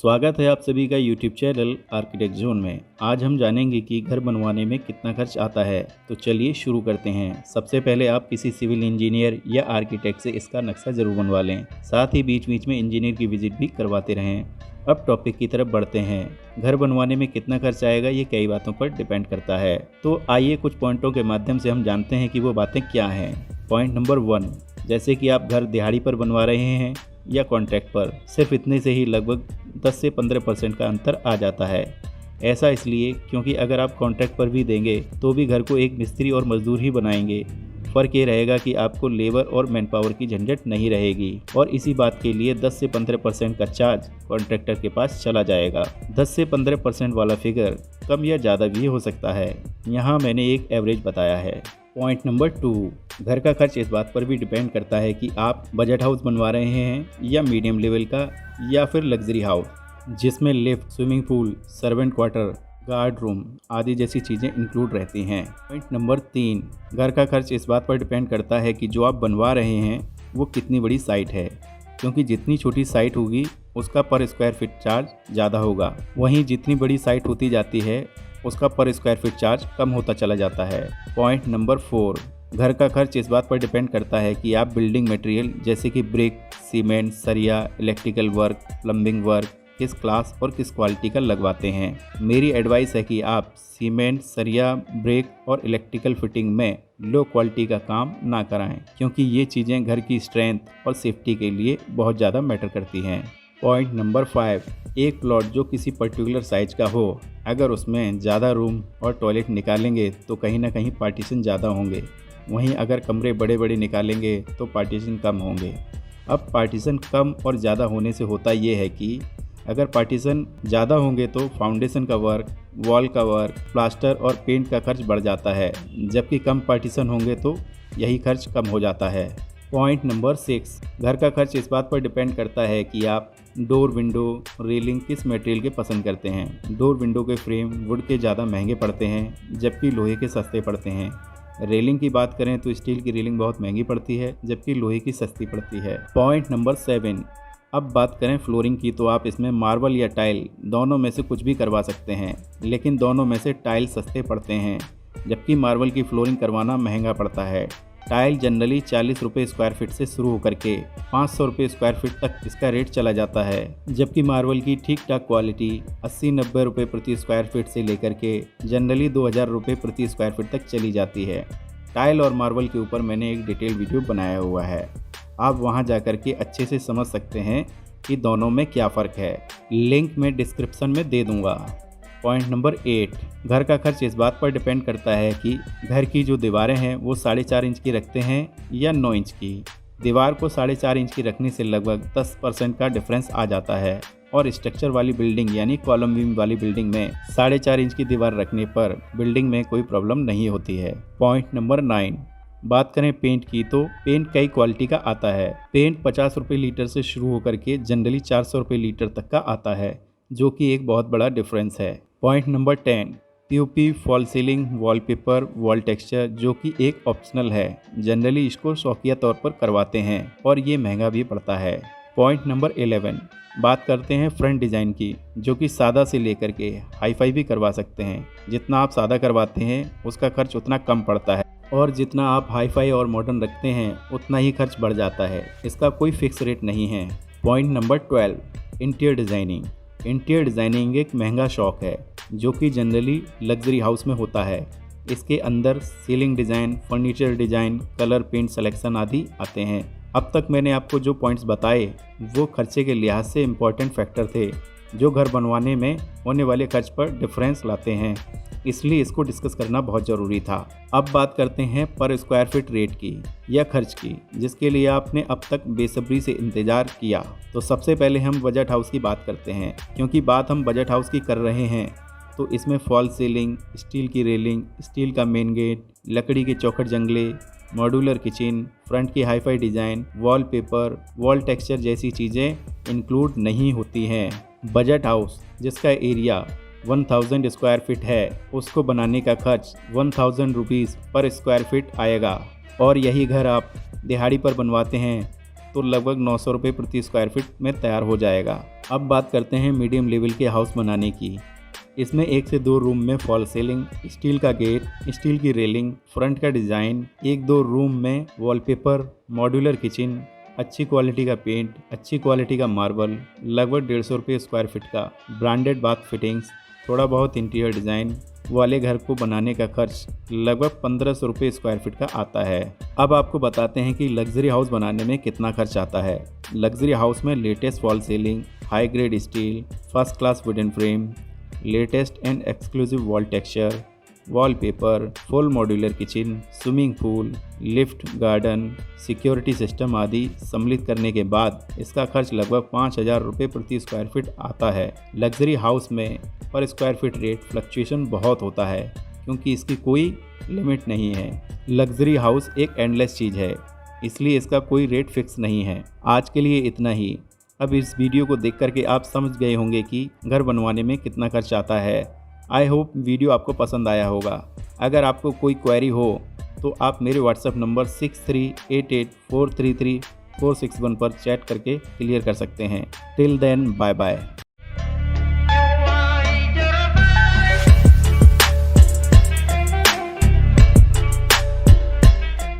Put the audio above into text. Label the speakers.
Speaker 1: स्वागत है आप सभी का यूट्यूब चैनल आर्किटेक्ट जोन में। आज हम जानेंगे कि घर बनवाने में कितना खर्च आता है। तो चलिए शुरू करते हैं। सबसे पहले आप किसी सिविल इंजीनियर या आर्किटेक्ट से इसका नक्शा जरूर बनवा लें। साथ ही बीच बीच में इंजीनियर की विजिट भी करवाते रहें। अब टॉपिक की तरफ बढ़ते हैं। घर बनवाने में कितना खर्च आएगा ये कई बातों पर डिपेंड करता है। तो आइए कुछ पॉइंटों के माध्यम से हम जानते हैं कि वो बातें क्या हैं। पॉइंट नंबर 1, जैसे कि आप घर दिहाड़ी पर बनवा रहे हैं या कॉन्ट्रैक्ट पर, सिर्फ इतने से ही लगभग 10 से 15% का अंतर आ जाता है। ऐसा इसलिए क्योंकि अगर आप कॉन्ट्रैक्ट पर भी देंगे तो भी घर को एक मिस्त्री और मजदूर ही बनाएंगे। फ़र्क ये रहेगा कि आपको लेबर और मैन पावर की झंझट नहीं रहेगी और इसी बात के लिए 10 से 15% का चार्ज कॉन्ट्रैक्टर के पास चला जाएगा। 10 से 15% वाला फिगर कम या ज़्यादा भी हो सकता है। यहाँ मैंने एक एवरेज बताया है। पॉइंट नंबर 2, घर का खर्च इस बात पर भी डिपेंड करता है कि आप बजट हाउस बनवा रहे हैं या मीडियम लेवल का या फिर लग्जरी हाउस, जिसमें lift, swimming pool, servant quarter, guard room आदि जैसी चीज़ें इंक्लूड रहती हैं। पॉइंट नंबर 3, घर का खर्च इस बात पर डिपेंड करता है कि जो आप बनवा रहे हैं वो कितनी बड़ी साइट है, क्योंकि जितनी छोटी साइट होगी उसका पर स्क्वायर फीट चार्ज ज़्यादा होगा। वहीं जितनी बड़ी साइट होती जाती है उसका पर स्क्वायर फीट चार्ज कम होता चला जाता है। पॉइंट नंबर 4, घर का खर्च इस बात पर डिपेंड करता है कि आप बिल्डिंग मटेरियल जैसे कि ब्रिक, सीमेंट, सरिया, इलेक्ट्रिकल वर्क, प्लम्बिंग वर्क किस क्लास और किस क्वालिटी का लगवाते हैं। मेरी एडवाइस है कि आप सीमेंट, सरिया, ब्रिक और इलेक्ट्रिकल फिटिंग में लो क्वालिटी का काम ना कराएं, क्योंकि ये चीज़ें घर की स्ट्रेंथ और सेफ्टी के लिए बहुत ज़्यादा मैटर करती हैं। पॉइंट नंबर 5, एक प्लॉट जो किसी पर्टिकुलर साइज का हो, अगर उसमें ज़्यादा रूम और टॉयलेट निकालेंगे तो कहीं ना कहीं पार्टीशन ज़्यादा होंगे। वहीं अगर कमरे बड़े बड़े निकालेंगे तो पार्टीशन कम होंगे। अब पार्टीशन कम और ज़्यादा होने से होता ये है कि अगर पार्टीशन ज़्यादा होंगे तो फाउंडेशन का वर्क, वॉल का वर्क, प्लास्टर और पेंट का खर्च बढ़ जाता है, जबकि कम पार्टीशन होंगे तो यही खर्च कम हो जाता है। पॉइंट नंबर 6, घर का खर्च इस बात पर डिपेंड करता है कि आप डोर, विंडो, रेलिंग किस मटेरियल के पसंद करते हैं। डोर विंडो के फ्रेम वुड के ज़्यादा महंगे पड़ते हैं, जबकि लोहे के सस्ते पड़ते हैं। रेलिंग की बात करें तो स्टील की रेलिंग बहुत महंगी पड़ती है, जबकि लोहे की सस्ती पड़ती है। पॉइंट नंबर 7, अब बात करें फ्लोरिंग की, तो आप इसमें मार्बल या टाइल दोनों में से कुछ भी करवा सकते हैं, लेकिन दोनों में से टाइल सस्ते पड़ते हैं, जबकि मार्बल की फ्लोरिंग करवाना महंगा पड़ता है। टाइल जनरली 40 रुपये स्क्वायर फीट से शुरू होकर के 500 रुपये स्क्वायर फीट तक इसका रेट चला जाता है, जबकि मार्बल की ठीक ठाक क्वालिटी 80-90 रुपये प्रति स्क्वायर फीट से लेकर के जनरली 2000 रुपये प्रति स्क्वायर फीट तक चली जाती है। टाइल और मार्बल के ऊपर मैंने एक डिटेल वीडियो बनाया हुआ है, आप वहां जाकर के अच्छे से समझ सकते हैं कि दोनों में क्या फ़र्क है। लिंक मैं डिस्क्रिप्शन में दे दूंगा। पॉइंट नंबर 8, घर का खर्च इस बात पर डिपेंड करता है कि घर की जो दीवारें हैं वो 4.5 इंच की रखते हैं या 9 इंच की। दीवार को 4.5 इंच की रखने से लगभग 10% का डिफरेंस आ जाता है, और स्ट्रक्चर वाली बिल्डिंग यानी कॉलम बीम वाली बिल्डिंग में 4.5 इंच की दीवार रखने पर बिल्डिंग में कोई प्रॉब्लम नहीं होती है। पॉइंट नंबर 9, बात करें पेंट की, तो पेंट कई क्वालिटी का आता है। पेंट 50 रुपये लीटर से शुरू होकर के जनरली 400 रुपये लीटर तक का आता है, जो कि एक बहुत बड़ा डिफरेंस है। Point number 10, POP, fall ceiling, wallpaper, wall texture, जो कि एक ऑप्शनल है। जनरली इसको शौकिया तौर पर करवाते हैं और ये महंगा भी पड़ता है। पॉइंट नंबर 11, बात करते हैं फ्रंट डिज़ाइन की, जो कि सादा से लेकर के हाईफाई भी करवा सकते हैं। जितना आप सादा करवाते हैं उसका खर्च उतना कम पड़ता है, और जितना आप हाईफाई और मॉडर्न रखते हैं उतना ही खर्च बढ़ जाता है। इसका कोई फिक्स रेट नहीं है। Point number 12, interior designing. Interior designing एक महंगा शौक है, जो कि जनरली लग्जरी हाउस में होता है। इसके अंदर ceiling design, furniture design, colour, paint selection आदि आते हैं। अब तक मैंने आपको जो पॉइंट्स बताए वो खर्चे के लिहाज से इम्पॉर्टेंट फैक्टर थे, जो घर बनवाने में होने वाले खर्च पर डिफरेंस लाते हैं, इसलिए इसको डिस्कस करना बहुत ज़रूरी था। अब बात करते हैं पर स्क्वायर फीट रेट की या खर्च की, जिसके लिए आपने अब तक बेसब्री से इंतज़ार किया। तो सबसे पहले हम बजट हाउस की बात करते हैं। क्योंकि बात हम बजट हाउस की कर रहे हैं तो इसमें फॉल सीलिंग, स्टील की रेलिंग, स्टील का मेन गेट, लकड़ी के चौखट जंगले, मॉड्यूलर किचन, फ्रंट की hi fi design, wallpaper, wall texture जैसी चीज़ें इंक्लूड नहीं होती हैं। बजट हाउस जिसका एरिया 1000 स्क्वायर फीट है, उसको बनाने का खर्च 1000 रुपीज़ पर स्क्वायर फीट आएगा। और यही घर आप दिहाड़ी पर बनवाते हैं तो लगभग 900 रुपये प्रति स्क्वायर फीट में तैयार हो जाएगा। अब बात करते हैं मीडियम लेवल के हाउस बनाने की। इसमें 1 से 2 रूम में फॉल सीलिंग, स्टील का गेट, स्टील की रेलिंग, फ्रंट का डिज़ाइन, 1-2 रूम में वॉलपेपर, मॉड्यूलर किचन, अच्छी क्वालिटी का पेंट, अच्छी क्वालिटी का मार्बल, लगभग 150 रुपये स्क्वायर फीट का, ब्रांडेड बाथ फिटिंग्स, थोड़ा बहुत इंटीरियर डिज़ाइन वाले घर को बनाने का खर्च लगभग 1500 रुपये स्क्वायर फीट का आता है। अब आपको बताते हैं कि लग्जरी हाउस बनाने में कितना खर्च आता है। लग्जरी हाउस में latest fall ceiling, high grade steel, first class wooden frame, latest and exclusive wall texture, wallpaper, full modular kitchen, swimming pool, lift, garden, security system आदि सम्मिलित करने के बाद इसका खर्च लगभग 5000 रुपये प्रति स्क्वायर फीट आता है। लग्जरी हाउस में पर स्क्वायर फीट रेट फ्लक्चुएशन बहुत होता है क्योंकि इसकी कोई लिमिट नहीं है। लग्जरी हाउस एक एंडलेस चीज़ है, इसलिए इसका कोई रेट फिक्स नहीं है। आज के लिए इतना ही। अब इस वीडियो को देख करके आप समझ गए होंगे कि घर बनवाने में कितना खर्च आता है। आई होप वीडियो आपको पसंद आया होगा। अगर आपको कोई क्वेरी हो तो आप मेरे व्हाट्सएप नंबर 6388433461 पर चैट करके क्लियर कर सकते हैं। Till then bye bye.